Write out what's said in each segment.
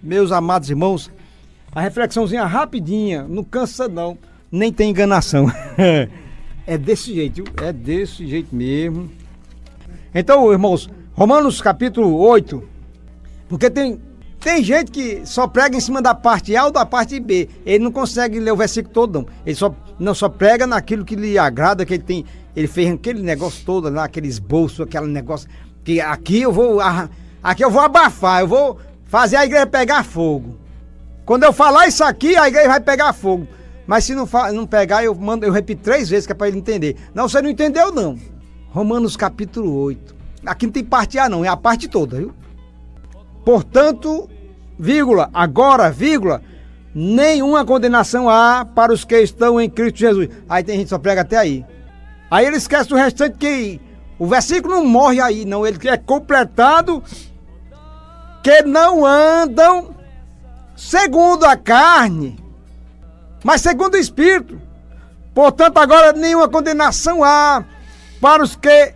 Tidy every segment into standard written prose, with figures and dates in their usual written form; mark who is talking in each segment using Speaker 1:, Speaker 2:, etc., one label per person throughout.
Speaker 1: Meus amados irmãos, a reflexãozinha rapidinha, não cansa não, nem tem enganação. É desse jeito, viu? É desse jeito mesmo. Então, irmãos, Romanos capítulo 8, porque tem gente que só prega em cima da parte A ou da parte B. Ele não consegue ler o versículo todo, não. Ele só prega naquilo que lhe agrada, que ele fez aquele negócio todo lá, aquele esboço, aquele negócio, que aqui eu vou abafar, eu vou fazer a igreja pegar fogo. Quando eu falar isso aqui, a igreja vai pegar fogo. Mas se não pegar, eu repito 3 vezes, que é para ele entender. Não, você não entendeu, não. Romanos capítulo 8. Aqui não tem parte A, não, é a parte toda, viu? Portanto, agora, nenhuma condenação há para os que estão em Cristo Jesus. Aí tem gente que só prega até aí. Aí ele esquece o restante, que o versículo não morre aí, não. Ele é completado, que não andam segundo a carne, mas segundo o Espírito. Portanto, agora nenhuma condenação há para os que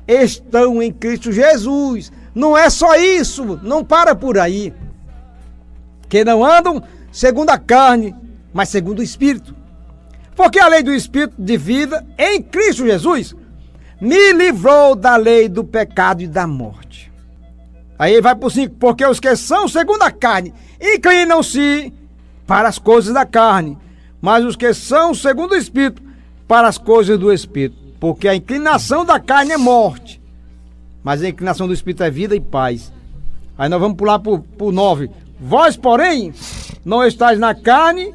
Speaker 1: estão em Cristo Jesus. Não é só isso, não para por aí. Que não andam segundo a carne, mas segundo o Espírito. Porque a lei do Espírito de vida em Cristo Jesus me livrou da lei do pecado e da morte. Aí vai por 5, porque os que são segundo a carne inclinam-se para as coisas da carne, mas os que são segundo o Espírito para as coisas do Espírito. Porque a inclinação da carne é morte, mas a inclinação do Espírito é vida e paz. Aí nós vamos pular pro 9. Vós, porém, não estáis na carne,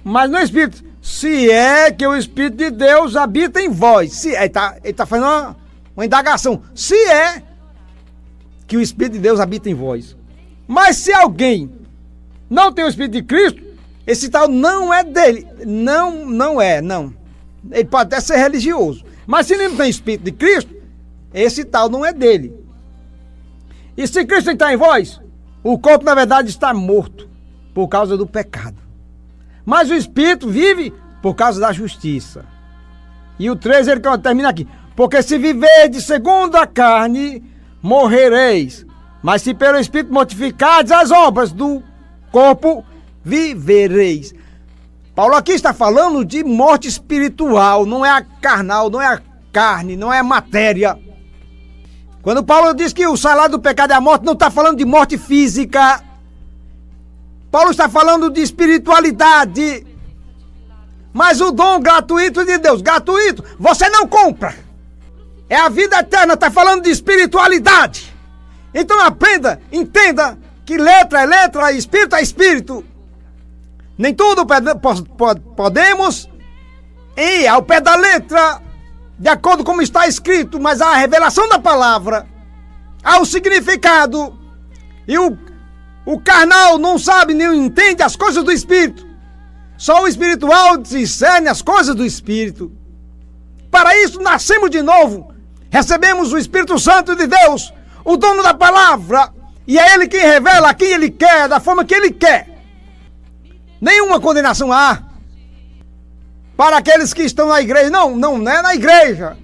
Speaker 1: mas no Espírito, se é que o Espírito de Deus habita em vós. Ele tá fazendo uma indagação. Se é que o Espírito de Deus habita em vós. Mas se alguém não tem o Espírito de Cristo, esse tal não é dele. Não é. Ele pode até ser religioso. Mas se ele não tem o Espírito de Cristo, esse tal não é dele. E se Cristo está em vós, o corpo na verdade está morto por causa do pecado. Mas o Espírito vive por causa da justiça. E o 3 ele termina aqui. Porque se viverdes segundo a carne, morrereis. Mas se pelo Espírito mortificardes as obras do corpo, vivereis. Paulo aqui está falando de morte espiritual, não é a carnal, não é a carne, não é a matéria. Quando Paulo diz que o salário do pecado é a morte, não está falando de morte física. Paulo está falando de espiritualidade. Mas o dom gratuito de Deus, gratuito, você não compra. É a vida eterna, está falando de espiritualidade. Então aprenda, entenda que letra é letra, espírito é espírito. Nem tudo podemos ir ao pé da letra, de acordo com como está escrito, mas há a revelação da palavra, há o significado. E o carnal não sabe nem entende as coisas do Espírito. Só o espiritual discerne as coisas do Espírito. Para isso nascemos de novo. Recebemos o Espírito Santo de Deus, o dono da palavra. E é Ele quem revela a quem Ele quer, da forma que Ele quer. Nenhuma condenação há para aqueles que estão na igreja. Não é na igreja.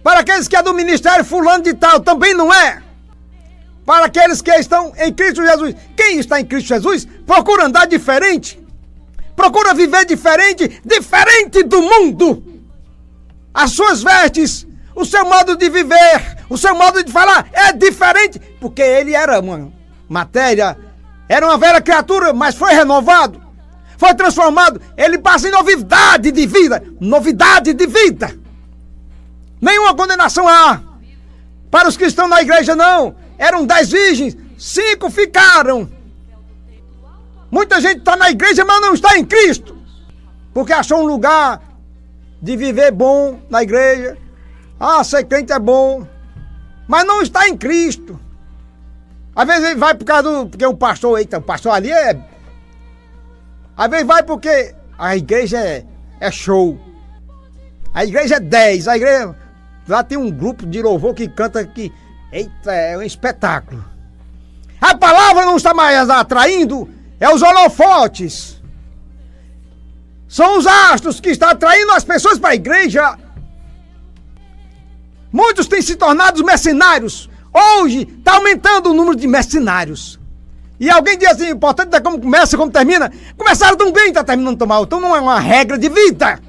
Speaker 1: Para aqueles que é do ministério fulano de tal, também não é. Para aqueles que estão em Cristo Jesus. Quem está em Cristo Jesus procura andar diferente. Procura viver diferente do mundo. As suas vestes, o seu modo de viver, o seu modo de falar é diferente. Porque ele era uma matéria, era uma velha criatura, mas foi renovado, foi transformado. Ele passa em novidade de vida. Novidade de vida. Nenhuma condenação há para os que estão na igreja, não. Eram 10 virgens, 5 ficaram. Muita gente está na igreja, mas não está em Cristo. Porque achou um lugar de viver bom na igreja. Ser crente é bom. Mas não está em Cristo. Às vezes ele vai porque o pastor, o pastor ali é... Às vezes vai porque a igreja é show. A igreja é 10. A igreja... Lá tem um grupo de louvor que canta que... Eita, é um espetáculo. A palavra não está mais atraindo, é os holofotes. São os astros que estão atraindo as pessoas para a igreja. Muitos têm se tornado mercenários. Hoje está aumentando o número de mercenários. E alguém diz assim, o importante é como começa, como termina. Começaram tão bem, tá terminando tão mal. Então não é uma regra de vida.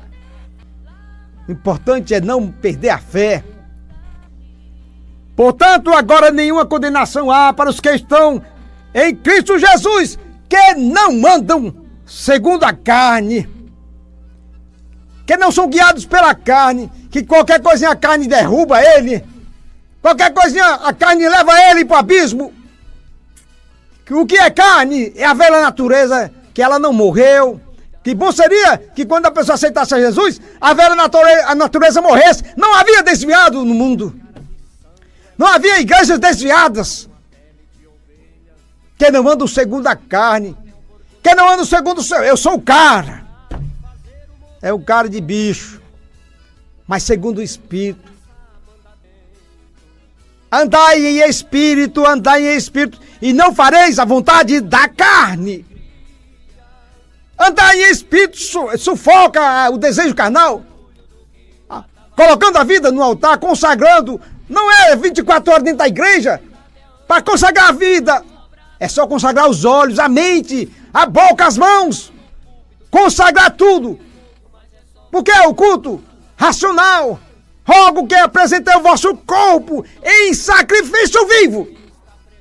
Speaker 1: O importante é não perder a fé. Portanto, agora nenhuma condenação há para os que estão em Cristo Jesus, que não andam segundo a carne, que não são guiados pela carne, que qualquer coisinha a carne derruba ele, qualquer coisinha a carne leva ele para o abismo. O que é carne é a velha natureza, que ela não morreu. Que bom seria que quando a pessoa aceitasse a Jesus, a velha natureza morresse. Não havia desviado no mundo. Não havia igrejas desviadas. Que não andam segundo a carne. Que não andam segundo o seu. Eu sou o cara. É o cara de bicho. Mas segundo o Espírito. Andai em espírito, e não fareis a vontade da carne. Andai em espírito, sufoca o desejo carnal. Colocando a vida no altar, consagrando. Não é 24 horas dentro da igreja. Para consagrar a vida, é só consagrar os olhos, a mente, a boca, as mãos. Consagrar tudo. Porque é o culto racional. Rogo que apresentei o vosso corpo em sacrifício vivo.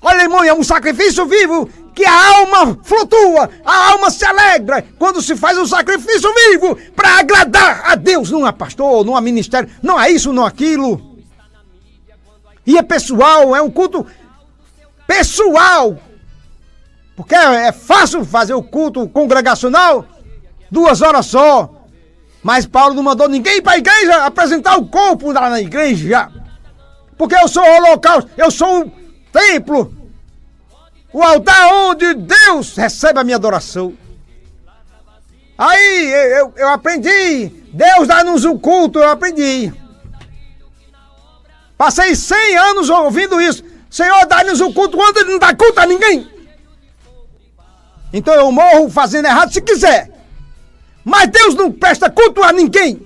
Speaker 1: Olha, irmão, é um sacrifício vivo que a alma flutua, a alma se alegra quando se faz um sacrifício vivo para agradar a Deus. Não é pastor, não é ministério, não é isso, não é aquilo. E é pessoal, é um culto pessoal. Porque é fácil fazer o culto congregacional 2 horas só. Mas Paulo não mandou ninguém ir para a igreja apresentar o corpo lá na igreja. Porque eu sou o holocausto, eu sou o templo. O altar onde Deus recebe a minha adoração. Aí eu aprendi. Deus dá-nos um culto, eu aprendi. Passei 100 anos ouvindo isso. Senhor, dá-nos um culto quando ele não dá culto a ninguém. Então eu morro fazendo errado se quiser. Mas Deus não presta culto a ninguém.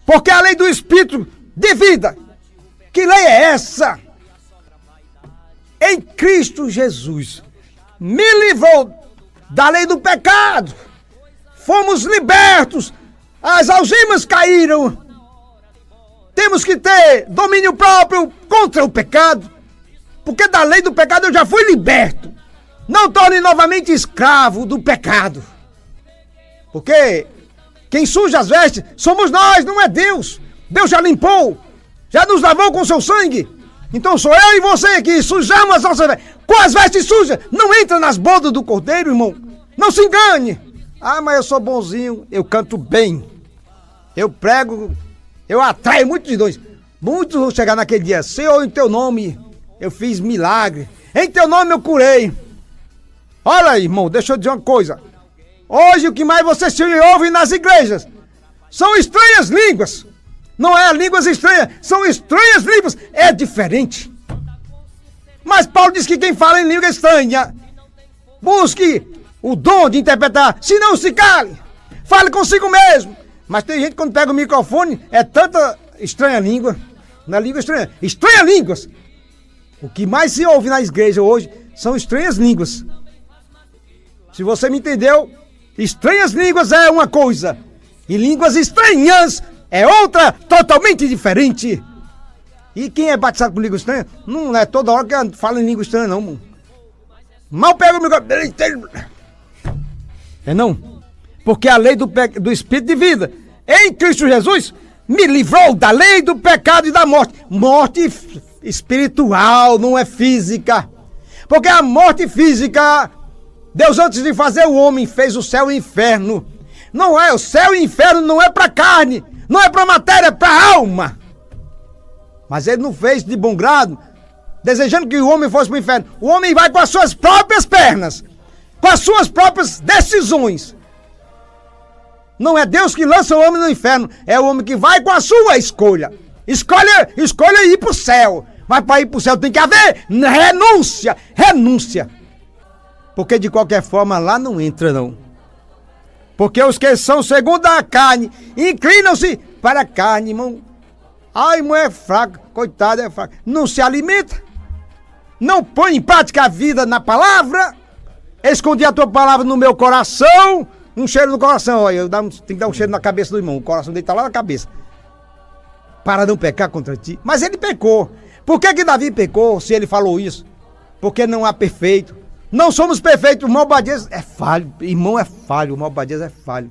Speaker 1: Porque a lei do Espírito de vida. Que lei é essa? Em Cristo Jesus me livrou da lei do pecado. Fomos libertos. As algemas caíram. Temos que ter domínio próprio contra o pecado. Porque da lei do pecado eu já fui liberto. Não torne novamente escravo do pecado. Porque quem suja as vestes somos nós, não é Deus. Deus já limpou, já nos lavou com seu sangue. Então sou eu e você que sujamos as nossas vestes. Com as vestes sujas, não entra nas bodas do cordeiro, irmão. Não se engane. Ah, mas eu sou bonzinho, eu canto bem. Eu prego, eu atraio muitos de dons. Muitos vão chegar naquele dia. Senhor, em teu nome eu fiz milagre. Em teu nome eu curei. Olha, irmão, deixa eu dizer uma coisa. Hoje o que mais você se ouve nas igrejas são estranhas línguas. Não é línguas estranhas, são estranhas línguas. É diferente. Mas Paulo diz que quem fala em língua estranha, busque o dom de interpretar, se não se cale. Fale consigo mesmo. Mas tem gente que quando pega o microfone, é tanta estranha língua. Na língua estranha. Estranha línguas. O que mais se ouve na igreja hoje são estranhas línguas. Se você me entendeu, estranhas línguas é uma coisa. E línguas estranhas é outra totalmente diferente. E quem é batizado com língua estranha, não é toda hora que fala em língua estranha, não. Mal pega o microfone. É não. Porque a lei do Espírito de vida em Cristo Jesus me livrou da lei do pecado e da morte. Morte espiritual, não é física. Porque a morte física, Deus antes de fazer o homem fez o céu e o inferno. Não é, o céu e o inferno não é para carne, não é para matéria, é para alma. Mas ele não fez de bom grado, desejando que o homem fosse para o inferno. O homem vai com as suas próprias pernas, com as suas próprias decisões. Não é Deus que lança o homem no inferno, é o homem que vai com a sua escolha. Escolha ir para o céu. Mas para ir para o céu tem que haver renúncia. Porque de qualquer forma lá não entra não. Porque os que são segundo a carne inclinam-se para a carne, irmão. Ai, mulher é fraca, coitada, é fraca. Não se alimenta. não põe em prática a vida na palavra, escondi a tua palavra no meu coração, um cheiro no coração, olha, tem que dar um cheiro na cabeça do irmão, o coração dele tá lá na cabeça, para não pecar contra ti. Mas ele pecou. Por que Davi pecou, se ele falou isso? Porque não há perfeito. Não somos perfeitos, o Malvadez é falho, irmão é falho, o Malvadez é falho.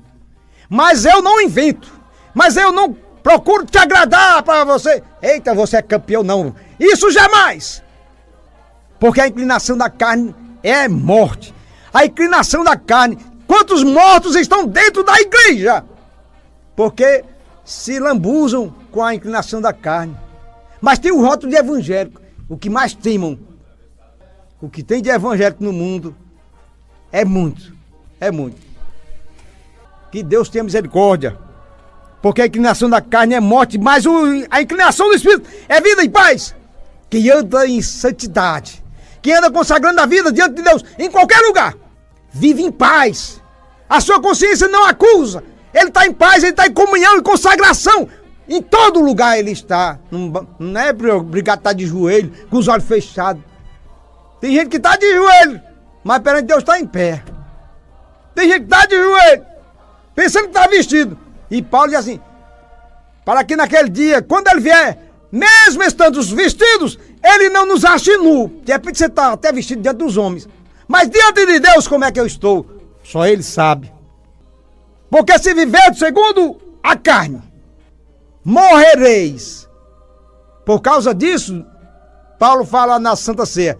Speaker 1: Mas eu não invento, mas eu não procuro te agradar para você. Eita, você é campeão, não. Isso jamais. Porque a inclinação da carne é morte. A inclinação da carne, quantos mortos estão dentro da igreja? Porque se lambuzam com a inclinação da carne. Mas tem o rótulo de evangélico. O que mais temam, o que tem de evangélico no mundo é muito, é muito. Que Deus tenha misericórdia. Porque a inclinação da carne é morte, mas a inclinação do Espírito é vida e paz. Que anda em santidade, que anda consagrando a vida diante de Deus, em qualquer lugar, vive em paz. A sua consciência não acusa. Ele está em paz, ele está em comunhão e consagração. Em todo lugar ele está. Não é obrigado a estar de joelho, com os olhos fechados. Tem gente que está de joelho, mas perante Deus está em pé. Tem gente que está de joelho, pensando que está vestido. E Paulo diz assim, para que naquele dia, quando ele vier, mesmo estando vestidos, ele não nos ache nu. De repente você está até vestido diante dos homens. Mas diante de Deus, como é que eu estou? Só ele sabe. Porque se viver segundo a carne, morrereis. Por causa disso, Paulo fala na Santa Ceia,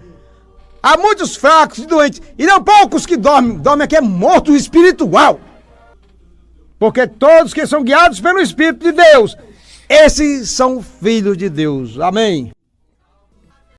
Speaker 1: há muitos fracos e doentes, e não poucos que dormem. Dormem aqui é morto espiritual. Porque todos que são guiados pelo Espírito de Deus, esses são filhos de Deus. Amém.